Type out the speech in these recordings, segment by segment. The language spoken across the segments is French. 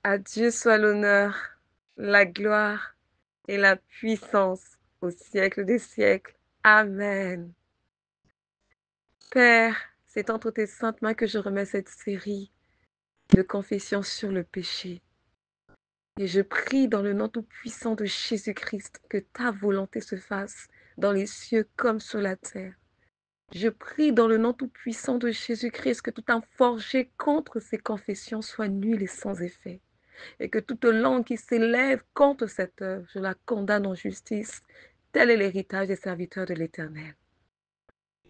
À Dieu soit l'honneur, la gloire et la puissance au siècle des siècles. Amen. Père, c'est entre tes saintes mains que je remets cette série de confessions sur le péché. Et je prie dans le nom tout-puissant de Jésus-Christ que ta volonté se fasse dans les cieux comme sur la terre. Je prie dans le nom tout-puissant de Jésus-Christ que tout un forgé contre ces confessions soit nul et sans effet. Et que toute langue qui s'élève contre cette œuvre, je la condamne en justice. Tel est l'héritage des serviteurs de l'Éternel.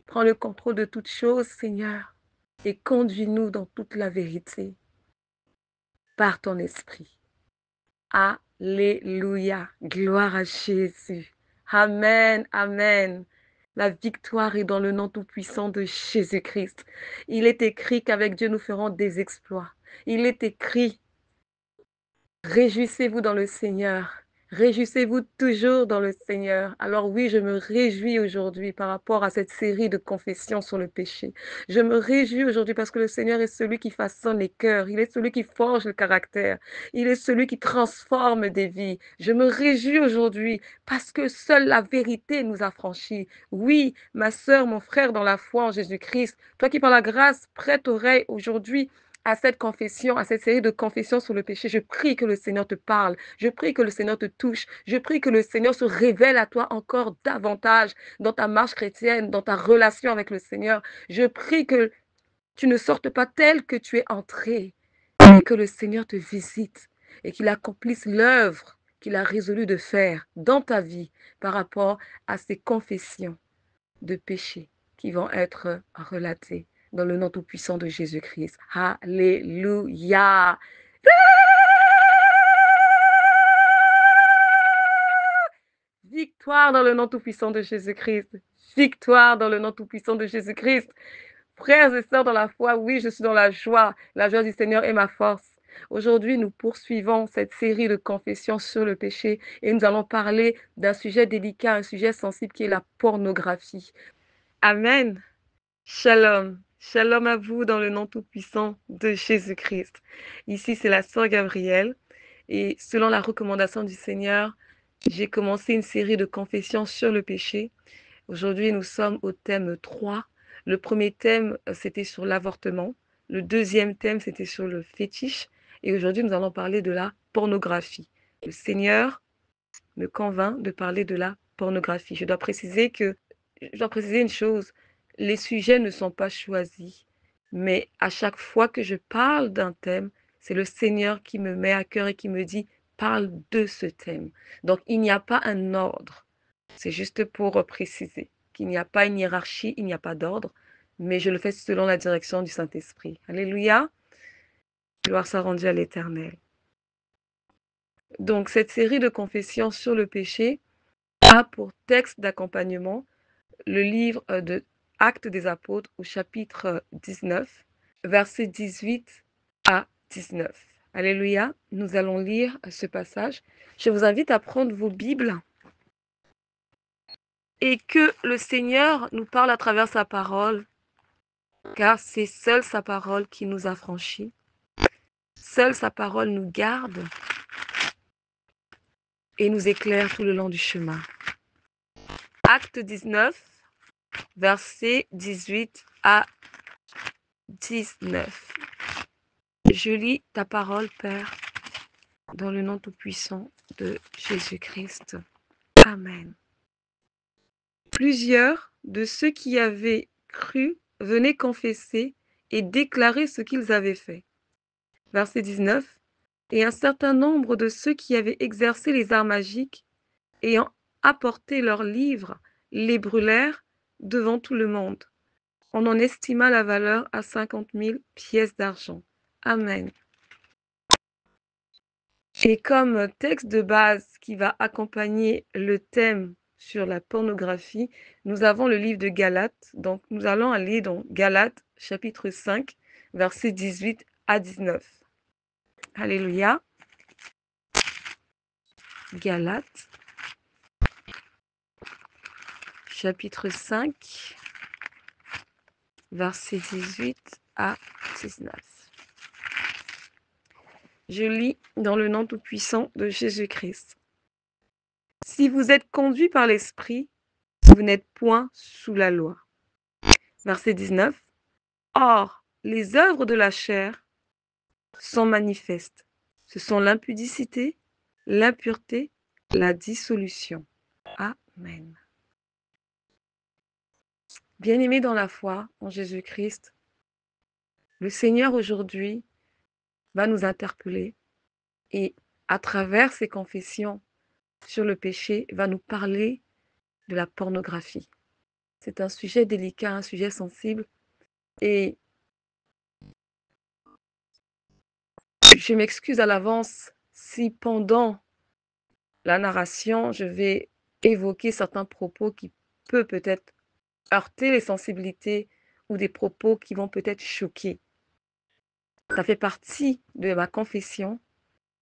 Prends le contrôle de toutes choses, Seigneur, et conduis-nous dans toute la vérité par ton esprit. Alléluia. Gloire à Jésus. Amen. Amen. La victoire est dans le nom tout-puissant de Jésus-Christ. Il est écrit qu'avec Dieu, nous ferons des exploits. Il est écrit, réjouissez-vous dans le Seigneur. Réjouissez-vous toujours dans le Seigneur. Alors oui, je me réjouis aujourd'hui par rapport à cette série de confessions sur le péché. Je me réjouis aujourd'hui parce que le Seigneur est celui qui façonne les cœurs. Il est celui qui forge le caractère. Il est celui qui transforme des vies. Je me réjouis aujourd'hui parce que seule la vérité nous a franchis. Oui, ma sœur, mon frère dans la foi en Jésus-Christ, toi qui par la grâce prête oreille aujourd'hui à cette confession, à cette série de confessions sur le péché, je prie que le Seigneur te parle. Je prie que le Seigneur te touche. Je prie que le Seigneur se révèle à toi encore davantage dans ta marche chrétienne, dans ta relation avec le Seigneur. Je prie que tu ne sortes pas tel que tu es entré, mais que le Seigneur te visite et qu'il accomplisse l'œuvre qu'il a résolu de faire dans ta vie par rapport à ces confessions de péché qui vont être relatées dans le nom tout-puissant de Jésus-Christ. Alléluia. Victoire dans le nom tout-puissant de Jésus-Christ. Victoire dans le nom tout-puissant de Jésus-Christ. Frères et sœurs dans la foi, oui, je suis dans la joie. La joie du Seigneur est ma force. Aujourd'hui, nous poursuivons cette série de confessions sur le péché et nous allons parler d'un sujet délicat, un sujet sensible qui est la pornographie. Amen. Shalom. Shalom à vous dans le nom tout-puissant de Jésus-Christ. Ici, c'est la sœur Gabrielle et selon la recommandation du Seigneur, j'ai commencé une série de confessions sur le péché. Aujourd'hui, nous sommes au thème 3. Le premier thème, c'était sur l'avortement. Le deuxième thème, c'était sur le fétiche. Et aujourd'hui, nous allons parler de la pornographie. Le Seigneur me convainc de parler de la pornographie. Je dois préciser une chose. Les sujets ne sont pas choisis. Mais à chaque fois que je parle d'un thème, c'est le Seigneur qui me met à cœur et qui me dit, parle de ce thème. Donc, il n'y a pas un ordre. C'est juste pour préciser qu'il n'y a pas une hiérarchie, il n'y a pas d'ordre, mais je le fais selon la direction du Saint-Esprit. Alléluia. Gloire soit rendue à l'Éternel. Donc, cette série de confessions sur le péché a pour texte d'accompagnement le livre de Actes des Apôtres au chapitre 19, versets 18 à 19. Alléluia. Nous allons lire ce passage. Je vous invite à prendre vos Bibles et que le Seigneur nous parle à travers sa parole, car c'est seule sa parole qui nous affranchit. Seule sa parole nous garde et nous éclaire tout le long du chemin. Acte 19, versets 18 à 19. Je lis ta parole, Père, dans le nom tout-puissant de Jésus-Christ. Amen. Plusieurs de ceux qui avaient cru venaient confesser et déclarer ce qu'ils avaient fait. Verset 19. Et un certain nombre de ceux qui avaient exercé les arts magiques, ayant apporté leurs livres, les brûlèrent devant tout le monde. On en estima la valeur à 50 000 pièces d'argent. Amen. Et comme texte de base qui va accompagner le thème sur la pornographie, nous avons le livre de Galates. Donc, nous allons aller dans Galates, chapitre 5, versets 18 à 19. Alléluia. Galates, chapitre 5, versets 18 à 19. Je lis dans le nom tout-puissant de Jésus-Christ. Si vous êtes conduits par l'Esprit, vous n'êtes point sous la loi. Verset 19. Or, les œuvres de la chair sont manifestes. Ce sont l'impudicité, l'impureté, la dissolution. Amen. Bien-aimés dans la foi en Jésus-Christ, le Seigneur aujourd'hui va nous interpeller et à travers ses confessions sur le péché, va nous parler de la pornographie. C'est un sujet délicat, un sujet sensible et je m'excuse à l'avance si pendant la narration, je vais évoquer certains propos qui peuvent peut-être heurter les sensibilités ou des propos qui vont peut-être choquer. Ça fait partie de ma confession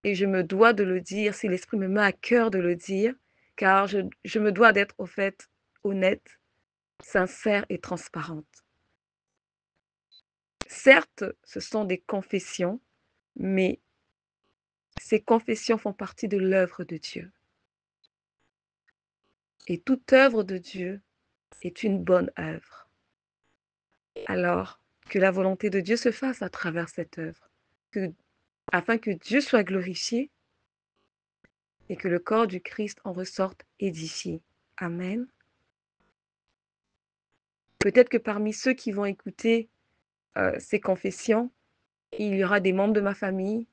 et je me dois de le dire si l'Esprit me met à cœur de le dire, car je me dois d'être au fait honnête, sincère et transparente. Certes, ce sont des confessions, mais ces confessions font partie de l'œuvre de Dieu. Et toute œuvre de Dieu est une bonne œuvre. Alors, que la volonté de Dieu se fasse à travers cette œuvre, afin que Dieu soit glorifié et que le corps du Christ en ressorte édifié. Amen. Peut-être que parmi ceux qui vont écouter ces confessions, il y aura des membres de ma famille,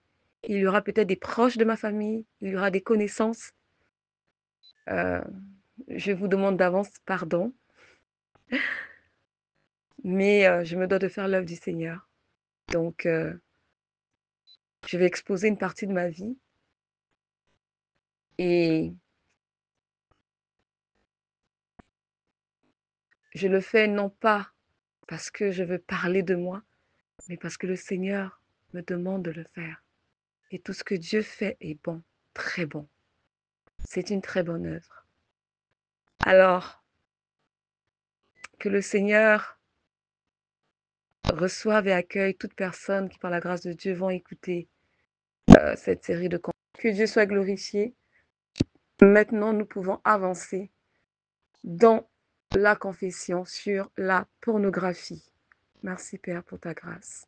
il y aura peut-être des proches de ma famille, il y aura des connaissances. Je vous demande d'avance pardon, mais je me dois de faire l'œuvre du Seigneur. Donc, je vais exposer une partie de ma vie et je le fais non pas parce que je veux parler de moi, mais parce que le Seigneur me demande de le faire. Et tout ce que Dieu fait est bon, très bon. C'est une très bonne œuvre. Alors, que le Seigneur reçoive et accueille toute personne qui, par la grâce de Dieu, vont écouter cette série de conférences. Que Dieu soit glorifié. Maintenant, nous pouvons avancer dans la confession sur la pornographie. Merci Père pour ta grâce.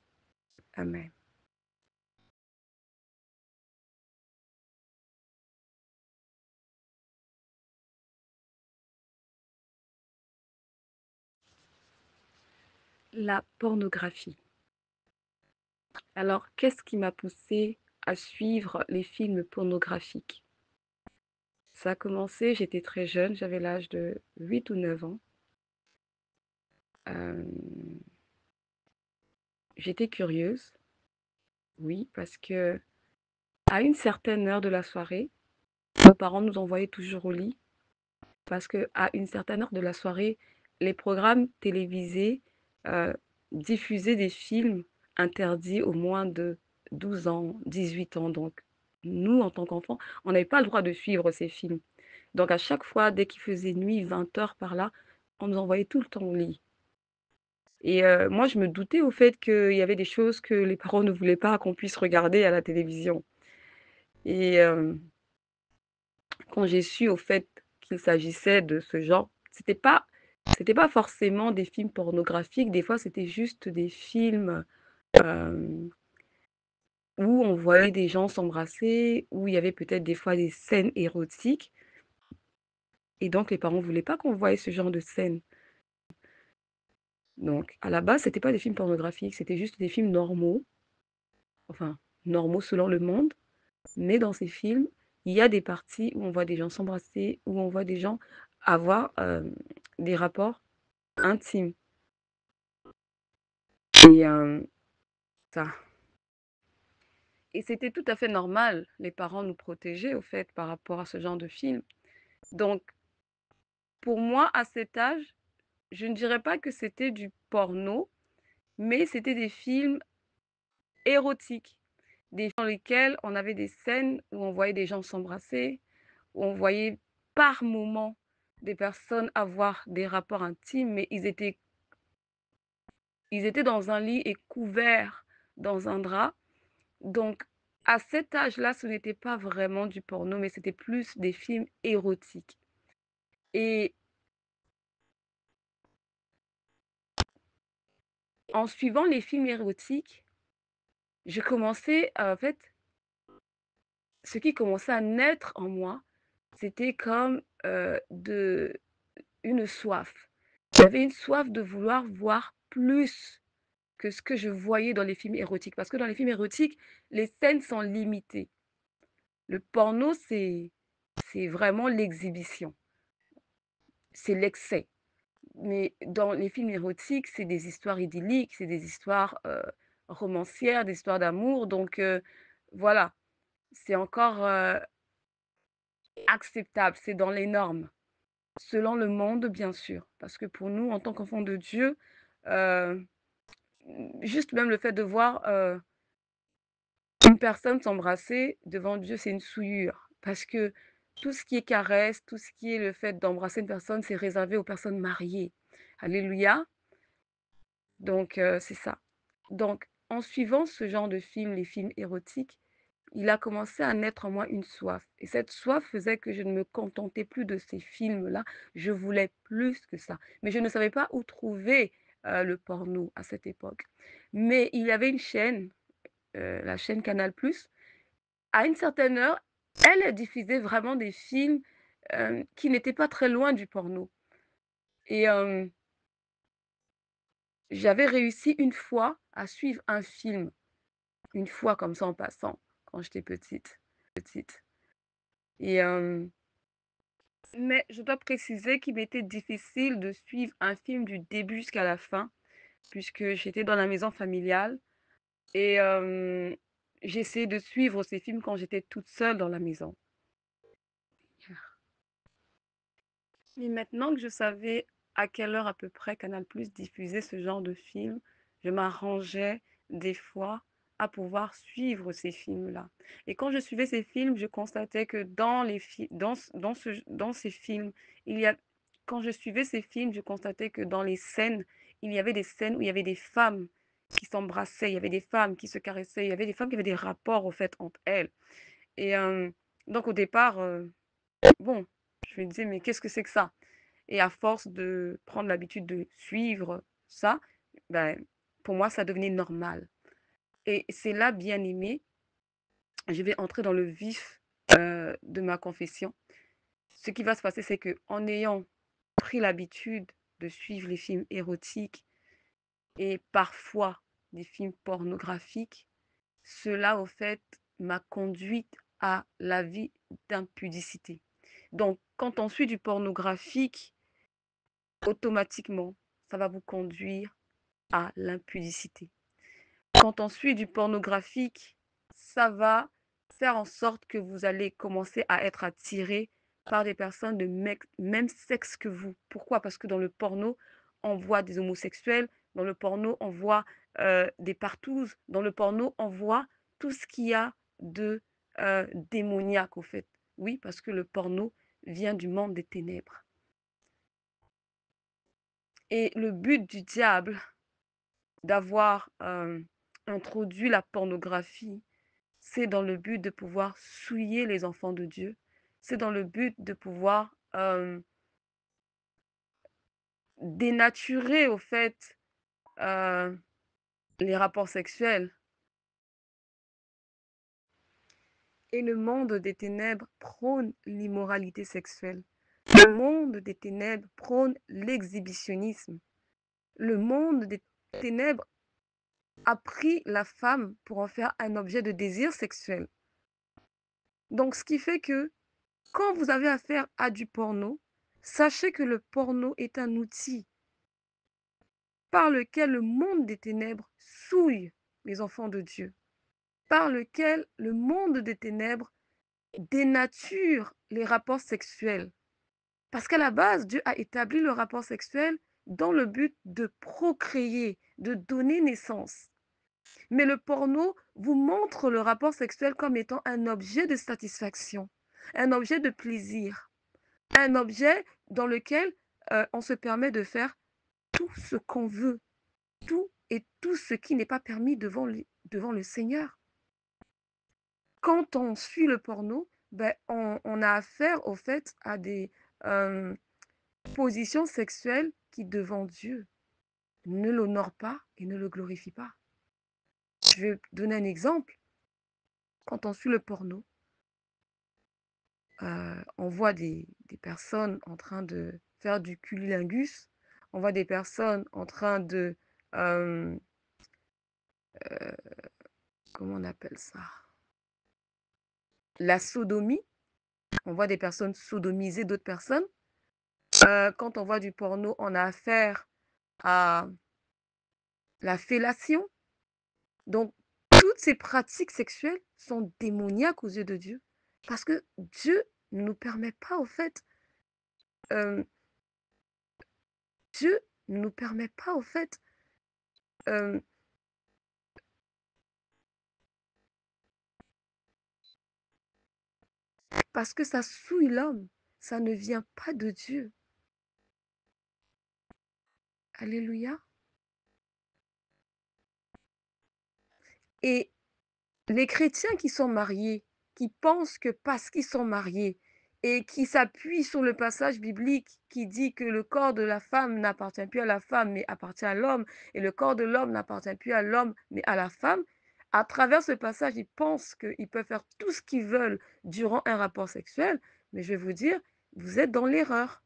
Amen. La pornographie. Alors, qu'est-ce qui m'a poussée à suivre les films pornographiques? Ça a commencé, j'étais très jeune, j'avais l'âge de 8 ou 9 ans. Euh, J'étais curieuse, oui, parce que à une certaine heure de la soirée, nos parents nous envoyaient toujours au lit, parce que à une certaine heure de la soirée, les programmes télévisés euh, diffusaient des films interdits aux moins de 12 ans, 18 ans. Donc, nous, en tant qu'enfants, on n'avait pas le droit de suivre ces films. Donc, à chaque fois, dès qu'il faisait nuit, 20 heures par là, on nous envoyait tout le temps au lit. Et moi, je me doutais au fait qu'il y avait des choses que les parents ne voulaient pas qu'on puisse regarder à la télévision. Et quand j'ai su au fait qu'il s'agissait de ce genre, c'était pas forcément des films pornographiques, des fois c'était juste des films où on voyait des gens s'embrasser, où il y avait peut-être des fois des scènes érotiques. Et donc les parents ne voulaient pas qu'on voie ce genre de scènes. Donc à la base, c'était pas des films pornographiques, c'était juste des films normaux, enfin normaux selon le monde. Mais dans ces films, il y a des parties où on voit des gens s'embrasser, où on voit des gens avoir des rapports intimes. Et ça. Et c'était tout à fait normal. Les parents nous protégeaient, au fait, par rapport à ce genre de film. Donc, pour moi, à cet âge, je ne dirais pas que c'était du porno, mais c'était des films érotiques. Des films dans lesquels on avait des scènes où on voyait des gens s'embrasser, où on voyait par moments des personnes avoir des rapports intimes, mais ils étaient dans un lit et couverts dans un drap. Donc, À cet âge-là, ce n'était pas vraiment du porno, mais c'était plus des films érotiques et en suivant les films érotiques, je commençais en fait, ce qui commençait à naître en moi, c'était comme, de une soif. J'avais une soif de vouloir voir plus que ce que je voyais dans les films érotiques. Parce que dans les films érotiques, les scènes sont limitées. Le porno, c'est vraiment l'exhibition, c'est l'excès. Mais dans les films érotiques, c'est des histoires idylliques, c'est des histoires, romancières, des histoires d'amour. Donc, voilà, c'est encore, acceptable, c'est dans les normes. Selon le monde, bien sûr. Parce que pour nous, en tant qu'enfants de Dieu, heu, juste même le fait de voir, une personne s'embrasser devant Dieu, c'est une souillure. Parce que tout ce qui est caresse, tout ce qui est le fait d'embrasser une personne, c'est réservé aux personnes mariées. Alléluia. Donc c'est ça. Donc en suivant ce genre de films, les films érotiques, il a commencé à naître en moi une soif et cette soif faisait que je ne me contentais plus de ces films-là, je voulais plus que ça. Mais je ne savais pas où trouver, le porno à cette époque. Mais il y avait une chaîne, la chaîne Canal+, à une certaine heure, elle diffusait vraiment des films, qui n'étaient pas très loin du porno et j'avais réussi une fois à suivre un film, une fois comme ça en passant, quand j'étais petite et mais je dois préciser qu'il m'était difficile de suivre un film du début jusqu'à la fin, puisque j'étais dans la maison familiale et j'essayais de suivre ces films quand j'étais toute seule dans la maison. Mais maintenant que je savais à quelle heure à peu près Canal+ diffusait ce genre de film, je m'arrangeais des fois à pouvoir suivre ces films-là. Et quand je suivais ces films, je constatais que dans les fi dans ces films, il y a quand je suivais ces films, je constatais que dans les scènes, il y avait des scènes où il y avait des femmes qui s'embrassaient, il y avait des femmes qui se caressaient, il y avait des femmes qui avaient des rapports, au fait, entre elles et donc au départ, bon, je me disais: «Mais qu'est-ce que c'est que ça?» Et à force de prendre l'habitude de suivre ça, ben, pour moi, ça devenait normal. Et c'est là, bien aimé, je vais entrer dans le vif de ma confession. Ce qui va se passer, c'est que en ayant pris l'habitude de suivre les films érotiques et parfois des films pornographiques, cela, au fait, m'a conduite à la vie d'impudicité. Donc, quand on suit du pornographique, automatiquement, ça va vous conduire à l'impudicité. Quand on suit du pornographique, ça va faire en sorte que vous allez commencer à être attiré par des personnes de même sexe que vous. Pourquoi? Parce que dans le porno, on voit des homosexuels, dans le porno, on voit des partouzes, dans le porno, on voit tout ce qu'il y a de démoniaque au fait. Oui, parce que le porno vient du monde des ténèbres. Et le but du diable d'avoir introduit la pornographie, c'est dans le but de pouvoir souiller les enfants de Dieu. C'est dans le but de pouvoir dénaturer au fait euh, les rapports sexuels. Et le monde des ténèbres prône l'immoralité sexuelle. Le monde des ténèbres prône l'exhibitionnisme. Le monde des ténèbres a pris la femme pour en faire un objet de désir sexuel. Donc, ce qui fait que quand vous avez affaire à du porno, sachez que le porno est un outil par lequel le monde des ténèbres souille les enfants de Dieu, par lequel le monde des ténèbres dénature les rapports sexuels. Parce qu'à la base, Dieu a établi le rapport sexuel dans le but de procréer, de donner naissance. Mais le porno vous montre le rapport sexuel comme étant un objet de satisfaction, un objet de plaisir, un objet dans lequel on se permet de faire tout ce qu'on veut, tout et tout ce qui n'est pas permis devant le Seigneur. quand on suit le porno, ben, on a affaire, au fait, à des positions sexuelles qui, devant Dieu, ne l'honorent pas et ne le glorifient pas. Je vais donner un exemple. Quand on suit le porno, on voit des personnes en train de faire du cunnilingus, on voit des personnes en train de, euh, comment on appelle ça? La sodomie. On voit des personnes sodomiser d'autres personnes. Quand on voit du porno, on a affaire à la fellation. Donc, toutes ces pratiques sexuelles sont démoniaques aux yeux de Dieu. Parce que Dieu ne nous permet pas, au fait, euh, Dieu ne nous permet pas, au fait, euh, parce que ça souille l'homme. Ça ne vient pas de Dieu. Alléluia. Et les chrétiens qui sont mariés, qui pensent que parce qu'ils sont mariés et qui s'appuient sur le passage biblique qui dit que le corps de la femme n'appartient plus à la femme, mais appartient à l'homme, et le corps de l'homme n'appartient plus à l'homme, mais à la femme, à travers ce passage, ils pensent qu'ils peuvent faire tout ce qu'ils veulent durant un rapport sexuel, mais je vais vous dire, vous êtes dans l'erreur.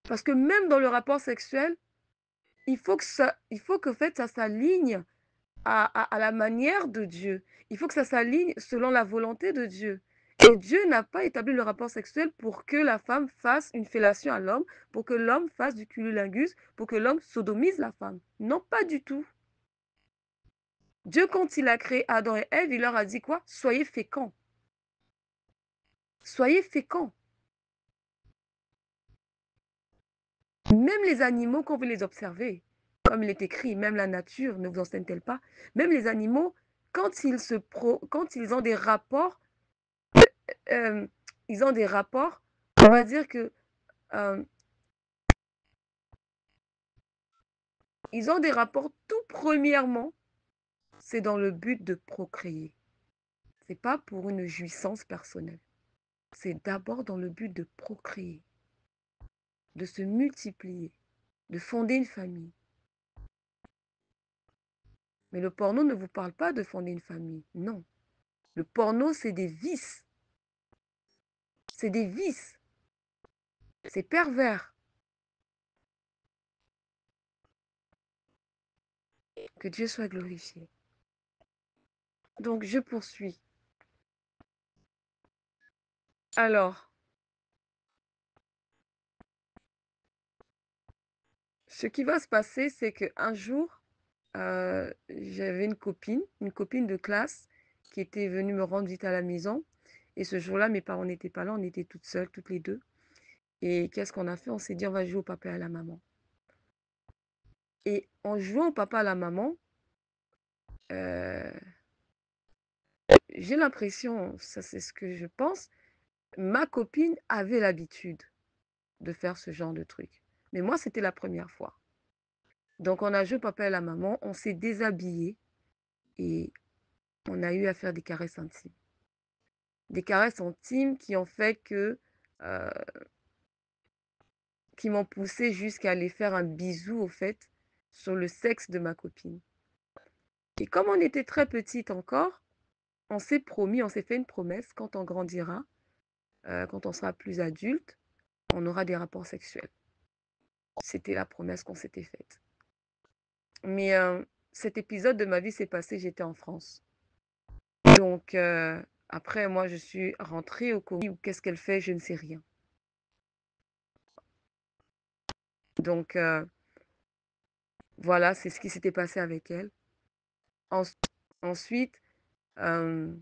Parce que même dans le rapport sexuel, il faut que en fait, ça s'aligne à la manière de Dieu. Il faut que ça s'aligne selon la volonté de Dieu. Et Dieu n'a pas établi le rapport sexuel pour que la femme fasse une fellation à l'homme, pour que l'homme fasse du cunnilingus, pour que l'homme sodomise la femme. Non, pas du tout. Dieu, quand il a créé Adam et Ève, il leur a dit quoi? Soyez féconds. Soyez féconds. Même les animaux, quand vous les observez, comme il est écrit, même la nature ne vous enseigne-t-elle pas? Même les animaux, quand ils ont des rapports, euh, on va dire que euh, ils ont des rapports tout premièrement, c'est dans le but de procréer. C'est pas pour une jouissance personnelle. C'est d'abord dans le but de procréer, de se multiplier, de fonder une famille. Mais le porno ne vous parle pas de fonder une famille, non. Le porno, c'est des vices. C'est des vices. C'est pervers. Que Dieu soit glorifié. Donc, je poursuis. Alors, ce qui va se passer, c'est qu'un jour, j'avais une copine de classe qui était venue me rendre visite à la maison. Et ce jour-là, mes parents n'étaient pas là, on était toutes seules, toutes les deux. Et qu'est-ce qu'on a fait? On s'est dit, on va jouer au papa et à la maman. Et en jouant au papa et à la maman, euh, j'ai l'impression, ça c'est ce que je pense, ma copine avait l'habitude de faire ce genre de truc. Mais moi, c'était la première fois. Donc, on a joué au papa et à la maman, on s'est déshabillé et on a eu à faire des caresses intimes. Des caresses intimes qui ont fait que, euh, qui m'ont poussé jusqu'à aller faire un bisou, au fait, sur le sexe de ma copine. Et comme on était très petite encore, on s'est promis, on s'est fait une promesse, quand on grandira, quand on sera plus adulte, on aura des rapports sexuels. C'était la promesse qu'on s'était faite. Mais cet épisode de ma vie s'est passé, j'étais en France. Donc, après, moi, je suis rentrée au Congo. Qu'est-ce qu'elle fait? Je ne sais rien. Donc, voilà, c'est ce qui s'était passé avec elle. Ensuite, euh,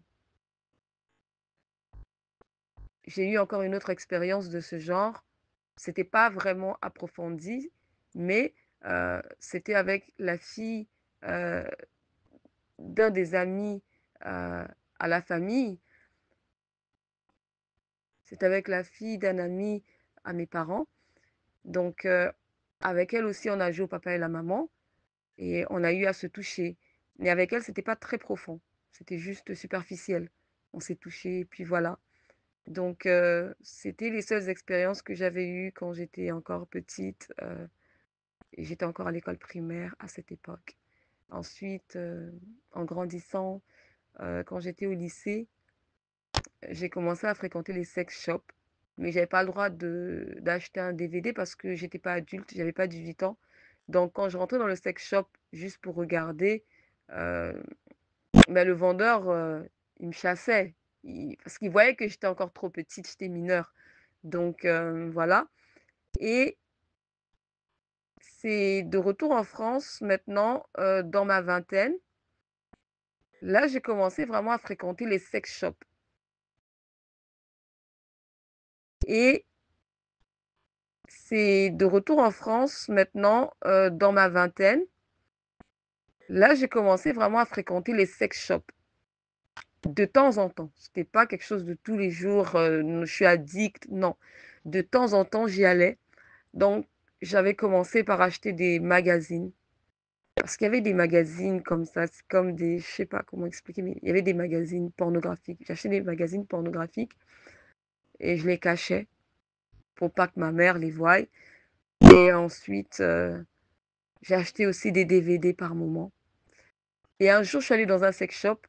j'ai eu encore une autre expérience de ce genre. C'était pas vraiment approfondi, mais c'était avec la fille euh, d'un des amis à la famille. C'était avec la fille d'un ami à mes parents. Donc, avec elle aussi, on a joué au papa et la maman et on a eu à se toucher. Mais avec elle, c'était pas très profond. C'était juste superficiel. on s'est touchés et puis voilà. Donc c'était les seules expériences que j'avais eues quand j'étais encore petite, et j'étais encore à l'école primaire à cette époque. Ensuite, en grandissant, quand j'étais au lycée, j'ai commencé à fréquenter les sex shops, mais j'avais pas le droit d'acheter un DVD parce que j'étais pas adulte, j'avais pas 18 ans. Donc quand je rentrais dans le sex shop juste pour regarder, heu, bah, le vendeur, il me chassait. Parce qu'il voyait que j'étais encore trop petite, j'étais mineure. Donc voilà, et c'est de retour en France maintenant, dans ma vingtaine. Là, j'ai commencé vraiment à fréquenter les sex shops et c'est de retour en France maintenant, dans ma vingtaine. Là, j'ai commencé vraiment à fréquenter les sex shops de temps en temps. C'était pas quelque chose de tous les jours, je suis addict, non. De temps en temps, j'y allais. Donc j'avais commencé par acheter des magazines. Parce qu'il y avait des magazines comme ça, c'est comme des, je sais pas comment expliquer, mais il y avait des magazines pornographiques. J'achetais des magazines pornographiques et je les cachais pour pas que ma mère les voie. Et ensuite, j'ai acheté aussi des DVD par moment. Et un jour, je suis allée dans un sex shop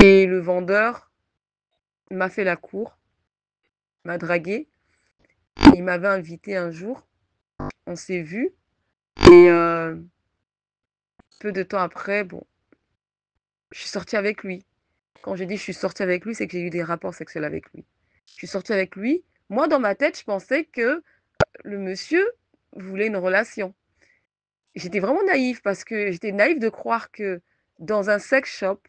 et le vendeur m'a fait la cour, m'a draguée. Il m'avait invité un jour, on s'est vu et peu de temps après, bon, je suis sortie avec lui. Quand je dis je suis sortie avec lui, c'est que j'ai eu des rapports sexuels avec lui. Je suis sortie avec lui. Moi, dans ma tête, je pensais que le monsieur voulait une relation. J'étais vraiment naïve parce que j'étais naïve de croire que dans un sex shop,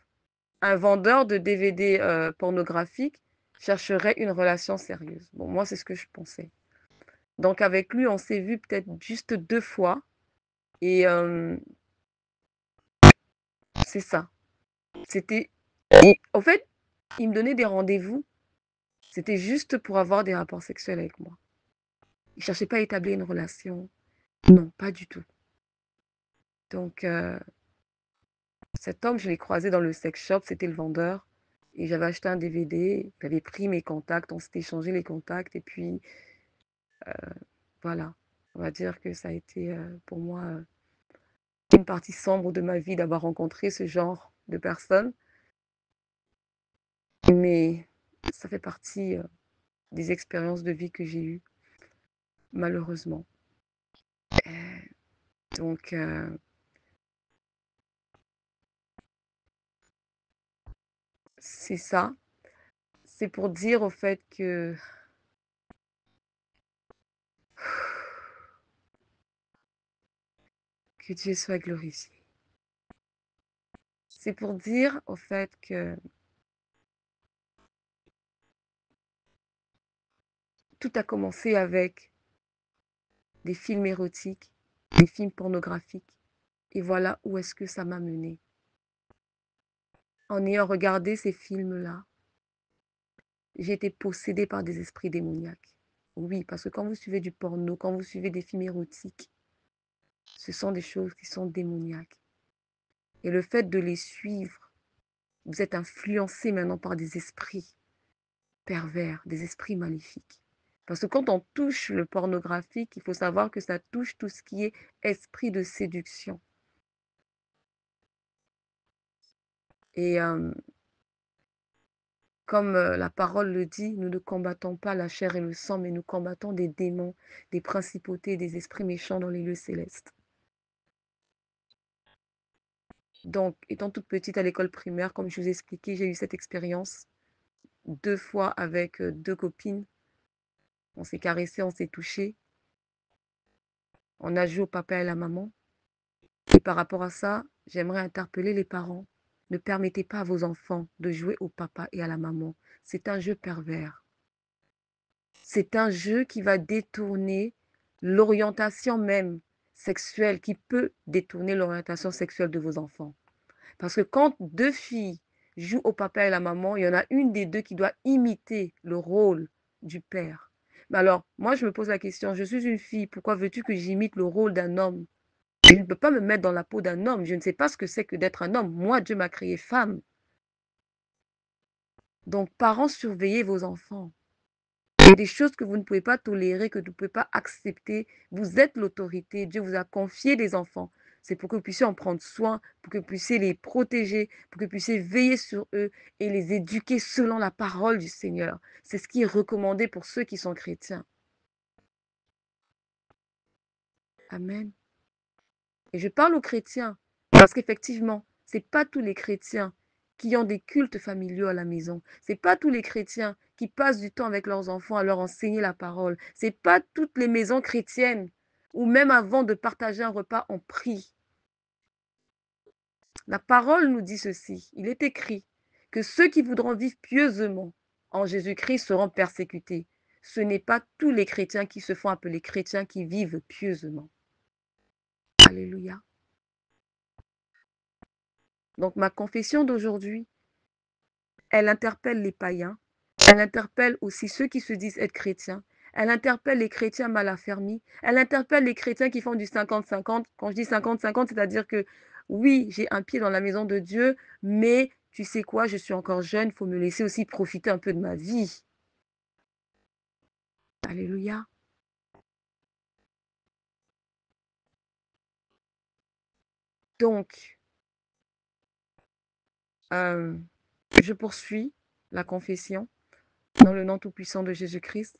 un vendeur de DVD pornographiques chercherait une relation sérieuse. Bon, moi, c'est ce que je pensais. Donc, avec lui, on s'est vu peut-être juste 2 fois. Et c'est ça. C'était. En fait, il me donnait des rendez-vous. C'était juste pour avoir des rapports sexuels avec moi. Il cherchait pas à établir une relation. Non, pas du tout. Donc, cet homme, je l'ai croisé dans le sex shop, c'était le vendeur. Et j'avais acheté un DVD, j'avais pris mes contacts, on s'était échangé les contacts. Et puis, voilà, on va dire que ça a été pour moi une partie sombre de ma vie d'avoir rencontré ce genre de personnes. Mais ça fait partie des expériences de vie que j'ai eues, malheureusement. Donc, c'est ça. C'est pour dire au fait que Dieu soit glorifié. C'est pour dire au fait que tout a commencé avec des films érotiques, des films pornographiques. Et voilà où est-ce que ça m'a menée. En ayant regardé ces films-là, j'ai été possédée par des esprits démoniaques. Oui, parce que quand vous suivez du porno, quand vous suivez des films érotiques, ce sont des choses qui sont démoniaques. Et le fait de les suivre, vous êtes influencé maintenant par des esprits pervers, des esprits maléfiques. Parce que quand on touche le pornographique, il faut savoir que ça touche tout ce qui est esprit de séduction. Et comme la parole le dit, nous ne combattons pas la chair et le sang, mais nous combattons des démons, des principautés, des esprits méchants dans les lieux célestes. Donc, étant toute petite à l'école primaire, comme je vous ai expliqué, j'ai eu cette expérience 2 fois avec 2 copines. On s'est caressé, on s'est touché, on a joué au papa et la maman. Et par rapport à ça, j'aimerais interpeller les parents. Ne permettez pas à vos enfants de jouer au papa et à la maman. C'est un jeu pervers. C'est un jeu qui va détourner l'orientation même sexuelle, qui peut détourner l'orientation sexuelle de vos enfants. Parce que quand 2 filles jouent au papa et la maman, il y en a une des deux qui doit imiter le rôle du père. Mais alors, moi, je me pose la question, je suis une fille, pourquoi veux-tu que j'imite le rôle d'un homme? Je ne peux pas me mettre dans la peau d'un homme. Je ne sais pas ce que c'est que d'être un homme. Moi, Dieu m'a créée femme. Donc, parents, surveillez vos enfants. Il y a des choses que vous ne pouvez pas tolérer, que vous ne pouvez pas accepter. Vous êtes l'autorité. Dieu vous a confié des enfants. C'est pour que vous puissiez en prendre soin, pour que vous puissiez les protéger, pour que vous puissiez veiller sur eux et les éduquer selon la parole du Seigneur. C'est ce qui est recommandé pour ceux qui sont chrétiens. Amen. Et je parle aux chrétiens parce qu'effectivement, ce n'est pas tous les chrétiens qui ont des cultes familiaux à la maison. Ce n'est pas tous les chrétiens qui passent du temps avec leurs enfants à leur enseigner la parole. Ce n'est pas toutes les maisons chrétiennes où même avant de partager un repas, on prie. La parole nous dit ceci. Il est écrit que ceux qui voudront vivre pieusement en Jésus-Christ seront persécutés. Ce n'est pas tous les chrétiens qui se font appeler chrétiens qui vivent pieusement. Alléluia. Donc ma confession d'aujourd'hui, elle interpelle les païens, elle interpelle aussi ceux qui se disent être chrétiens, elle interpelle les chrétiens mal affermis, elle interpelle les chrétiens qui font du 50-50. Quand je dis 50-50, c'est-à-dire que oui, j'ai un pied dans la maison de Dieu, mais tu sais quoi, je suis encore jeune, il faut me laisser aussi profiter un peu de ma vie. Alléluia. Donc, je poursuis la confession dans le nom tout-puissant de Jésus-Christ.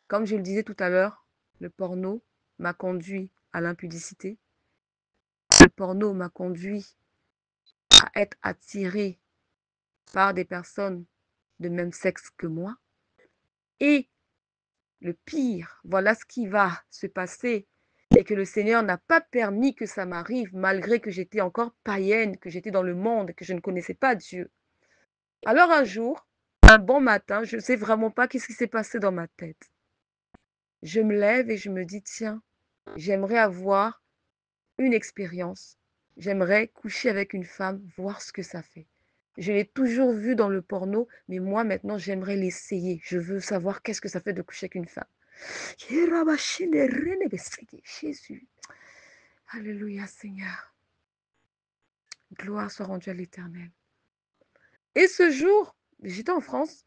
Comme je le disais tout à l'heure, le porno m'a conduit à l'impudicité. Le porno m'a conduit à être attiré par des personnes de même sexe que moi. Et le pire, voilà ce qui va se passer, et que le Seigneur n'a pas permis que ça m'arrive, malgré que j'étais encore païenne, que j'étais dans le monde, que je ne connaissais pas Dieu. Alors un jour, un bon matin, je ne sais vraiment pas qu'est-ce qui s'est passé dans ma tête. Je me lève et je me dis, tiens, j'aimerais avoir une expérience. J'aimerais coucher avec une femme, voir ce que ça fait. Je l'ai toujours vu dans le porno, mais moi maintenant j'aimerais l'essayer. Je veux savoir qu'est-ce que ça fait de coucher avec une femme. Jésus. Alléluia Seigneur. Gloire soit rendue à l'Éternel. Et ce jour, j'étais en France,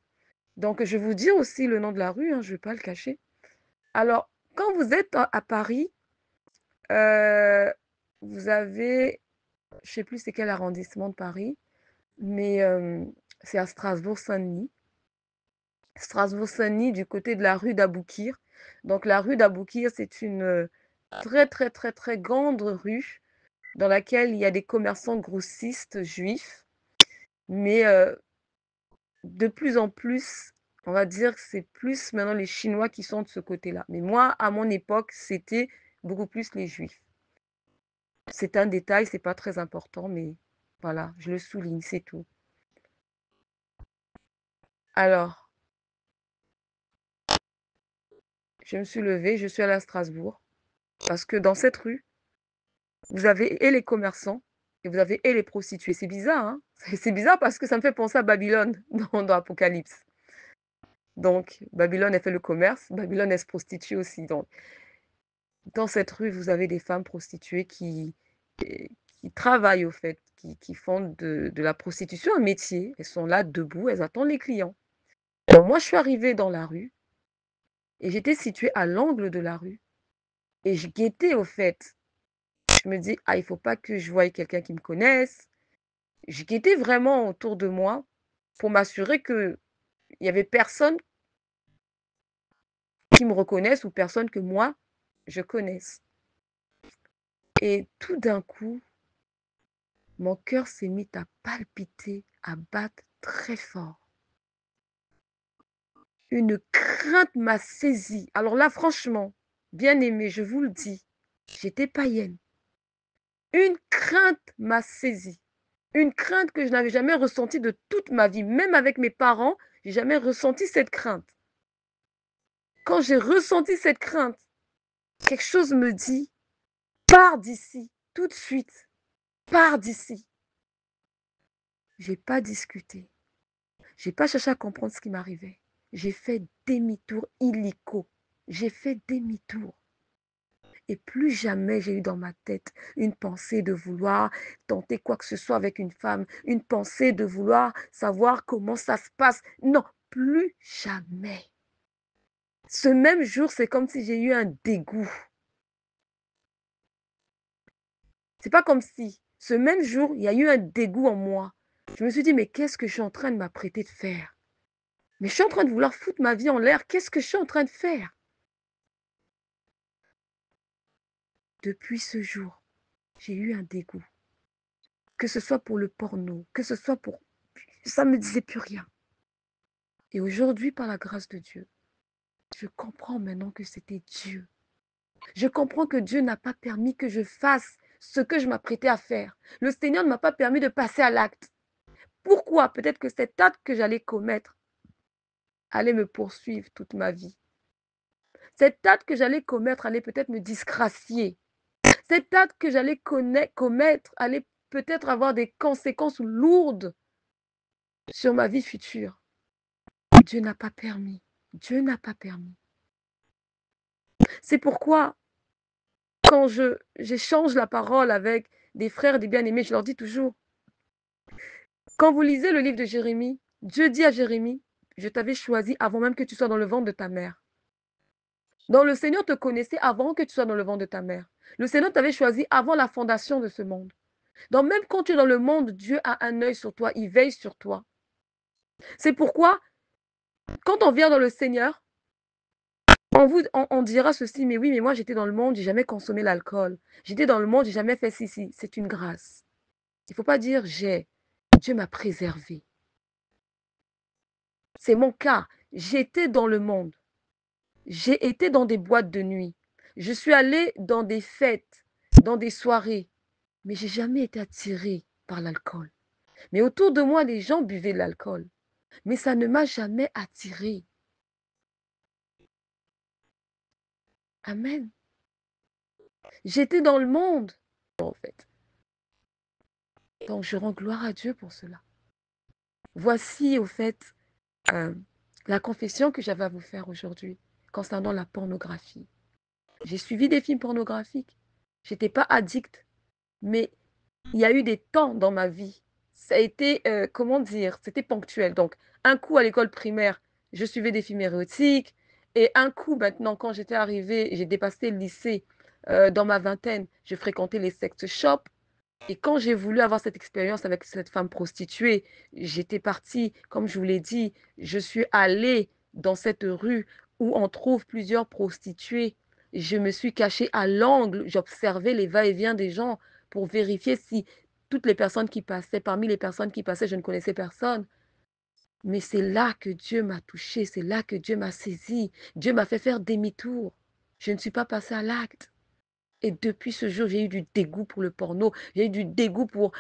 donc je vais vous dire aussi le nom de la rue, hein, je ne vais pas le cacher. Alors, quand vous êtes à Paris, vous avez, je ne sais plus c'est quel arrondissement de Paris, mais c'est à Strasbourg-Saint-Denis. Strasbourg-Saint-Denis, du côté de la rue d'Aboukir. Donc la rue d'Aboukir, c'est une très, très, très, très grande rue dans laquelle il y a des commerçants grossistes juifs. Mais de plus en plus, on va dire que c'est plus maintenant les Chinois qui sont de ce côté-là. Mais moi, à mon époque, c'était beaucoup plus les Juifs. C'est un détail, c'est pas très important, mais voilà, je le souligne, c'est tout. Alors, je me suis levée, je suis allée à Strasbourg, parce que dans cette rue, vous avez et les commerçants, et vous avez et les prostituées. C'est bizarre, hein? C'est bizarre parce que ça me fait penser à Babylone dans Apocalypse. Donc, Babylone, elle fait le commerce, Babylone, elle se prostitue aussi. Donc, dans cette rue, vous avez des femmes prostituées qui travaillent au fait, qui font de la prostitution un métier. Elles sont là debout, elles attendent les clients. Donc, moi, je suis arrivée dans la rue et j'étais située à l'angle de la rue et je guettais au fait. Je me dis, ah, il ne faut pas que je voie quelqu'un qui me connaisse. Je guettais vraiment autour de moi pour m'assurer qu'il n'y avait personne qui me reconnaisse ou personne que moi, je connaisse. Et tout d'un coup, mon cœur s'est mis à palpiter, à battre très fort. Une crainte m'a saisie. Alors là, franchement, bien aimé, je vous le dis, j'étais païenne. Une crainte m'a saisie. Une crainte que je n'avais jamais ressentie de toute ma vie. Même avec mes parents, j'ai jamais ressenti cette crainte. Quand j'ai ressenti cette crainte, quelque chose me dit, pars d'ici, tout de suite, pars d'ici. J'ai pas discuté. J'ai pas cherché à comprendre ce qui m'arrivait. J'ai fait demi-tour illico. J'ai fait demi-tour. Et plus jamais j'ai eu dans ma tête une pensée de vouloir tenter quoi que ce soit avec une femme, une pensée de vouloir savoir comment ça se passe. Non, plus jamais. Ce même jour, c'est comme si j'ai eu un dégoût. C'est pas comme si, ce même jour, il y a eu un dégoût en moi. Je me suis dit, mais qu'est-ce que je suis en train de m'apprêter de faire? Mais je suis en train de vouloir foutre ma vie en l'air. Qu'est-ce que je suis en train de faire? Depuis ce jour, j'ai eu un dégoût. Que ce soit pour le porno, que ce soit pour... Ça ne me disait plus rien. Et aujourd'hui, par la grâce de Dieu, je comprends maintenant que c'était Dieu. Je comprends que Dieu n'a pas permis que je fasse ce que je m'apprêtais à faire. Le Seigneur ne m'a pas permis de passer à l'acte. Pourquoi? Peut-être que cet acte que j'allais commettre allait me poursuivre toute ma vie. Cet acte que j'allais commettre allait peut-être me disgracier. Cet acte que j'allais commettre allait peut-être avoir des conséquences lourdes sur ma vie future. Dieu n'a pas permis. Dieu n'a pas permis. C'est pourquoi, quand j'échange la parole avec des frères, des bien-aimés, je leur dis toujours, quand vous lisez le livre de Jérémie, Dieu dit à Jérémie, je t'avais choisi avant même que tu sois dans le ventre de ta mère. Donc le Seigneur te connaissait avant que tu sois dans le ventre de ta mère. Le Seigneur t'avait choisi avant la fondation de ce monde. Donc même quand tu es dans le monde, Dieu a un œil sur toi, il veille sur toi. C'est pourquoi, quand on vient dans le Seigneur, on dira ceci, mais oui, mais moi j'étais dans le monde, j'ai jamais consommé l'alcool. J'étais dans le monde, j'ai jamais fait ceci. C'est une grâce. Il ne faut pas dire j'ai. Dieu m'a préservé. C'est mon cas. J'étais dans le monde. J'ai été dans des boîtes de nuit. Je suis allée dans des fêtes, dans des soirées. Mais j'ai jamais été attirée par l'alcool. Mais autour de moi, les gens buvaient de l'alcool. Mais ça ne m'a jamais attirée. Amen. J'étais dans le monde, en fait. Donc, je rends gloire à Dieu pour cela. Voici, au fait, euh, la confession que j'avais à vous faire aujourd'hui concernant la pornographie. J'ai suivi des films pornographiques. Je n'étais pas addict, mais il y a eu des temps dans ma vie. Ça a été, comment dire, c'était ponctuel. Donc, un coup à l'école primaire, je suivais des films érotiques. Et un coup, maintenant, quand j'étais arrivée, j'ai dépassé le lycée, dans ma vingtaine, je fréquentais les sex shops. Et quand j'ai voulu avoir cette expérience avec cette femme prostituée, j'étais partie, comme je vous l'ai dit, je suis allée dans cette rue où on trouve plusieurs prostituées. Je me suis cachée à l'angle, j'observais les va-et-vient des gens pour vérifier si toutes les personnes qui passaient, parmi les personnes qui passaient, je ne connaissais personne. Mais c'est là que Dieu m'a touchée, c'est là que Dieu m'a saisie. Dieu m'a fait faire demi-tour. Je ne suis pas passée à l'acte. Et depuis ce jour, j'ai eu du dégoût pour le porno. J'ai eu du dégoût pour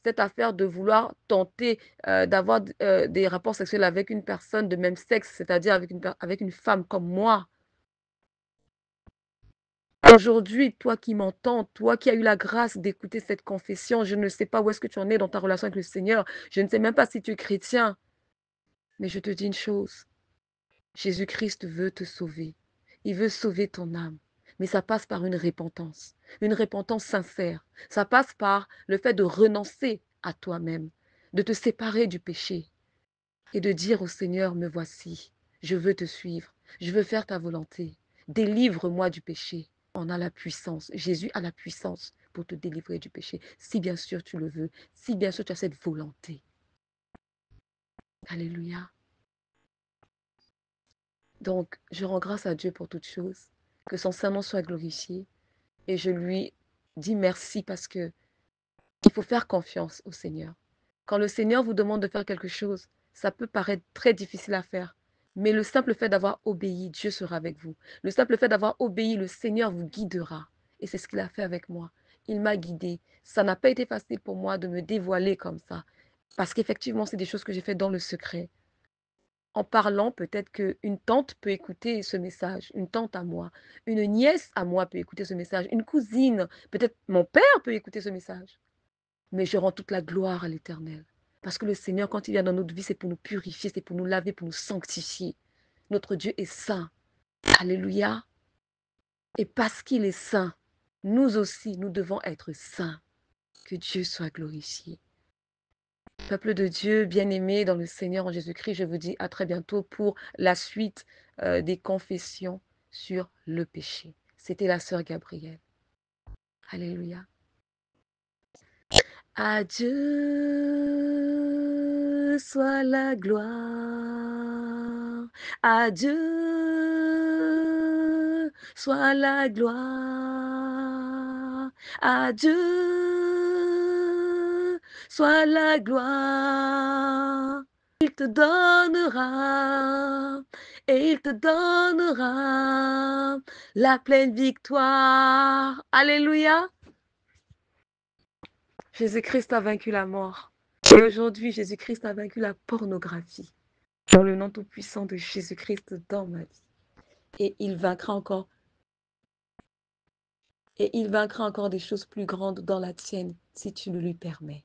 cette affaire de vouloir tenter d'avoir des rapports sexuels avec une personne de même sexe, c'est-à-dire avec une femme comme moi. Aujourd'hui, toi qui m'entends, toi qui as eu la grâce d'écouter cette confession, je ne sais pas où est-ce que tu en es dans ta relation avec le Seigneur. Je ne sais même pas si tu es chrétien. Mais je te dis une chose. Jésus-Christ veut te sauver. Il veut sauver ton âme. Mais ça passe par une repentance sincère. Ça passe par le fait de renoncer à toi-même, de te séparer du péché et de dire au Seigneur, me voici, je veux te suivre, je veux faire ta volonté. Délivre-moi du péché. On a la puissance. Jésus a la puissance pour te délivrer du péché, si bien sûr tu le veux, si bien sûr tu as cette volonté. Alléluia. Donc, je rends grâce à Dieu pour toutes choses, que son Saint-Nom soit glorifié, et je lui dis merci parce que il faut faire confiance au Seigneur. Quand le Seigneur vous demande de faire quelque chose, ça peut paraître très difficile à faire, mais le simple fait d'avoir obéi, Dieu sera avec vous. Le simple fait d'avoir obéi, le Seigneur vous guidera. Et c'est ce qu'il a fait avec moi. Il m'a guidée. Ça n'a pas été facile pour moi de me dévoiler comme ça, parce qu'effectivement, c'est des choses que j'ai faites dans le secret. En parlant, peut-être qu'une tante peut écouter ce message, une tante à moi, une nièce à moi peut écouter ce message, une cousine, peut-être mon père peut écouter ce message. Mais je rends toute la gloire à l'Éternel. Parce que le Seigneur, quand il vient dans notre vie, c'est pour nous purifier, c'est pour nous laver, pour nous sanctifier. Notre Dieu est saint. Alléluia. Et parce qu'il est saint, nous aussi, nous devons être saints. Que Dieu soit glorifié. Peuple de Dieu, bien-aimé dans le Seigneur en Jésus-Christ, je vous dis à très bientôt pour la suite des confessions sur le péché. C'était la sœur Gabrielle. Alléluia. À Dieu soit la gloire. À Dieu soit la gloire. À Dieu soit la gloire. Il te donnera et il te donnera la pleine victoire. Alléluia. Jésus-Christ a vaincu la mort. Et aujourd'hui, Jésus-Christ a vaincu la pornographie. Dans le nom tout-puissant de Jésus-Christ dans ma vie. Et il vaincra encore. Et il vaincra encore des choses plus grandes dans la tienne si tu le lui permets.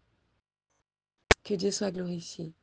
Que Dieu soit glorifié.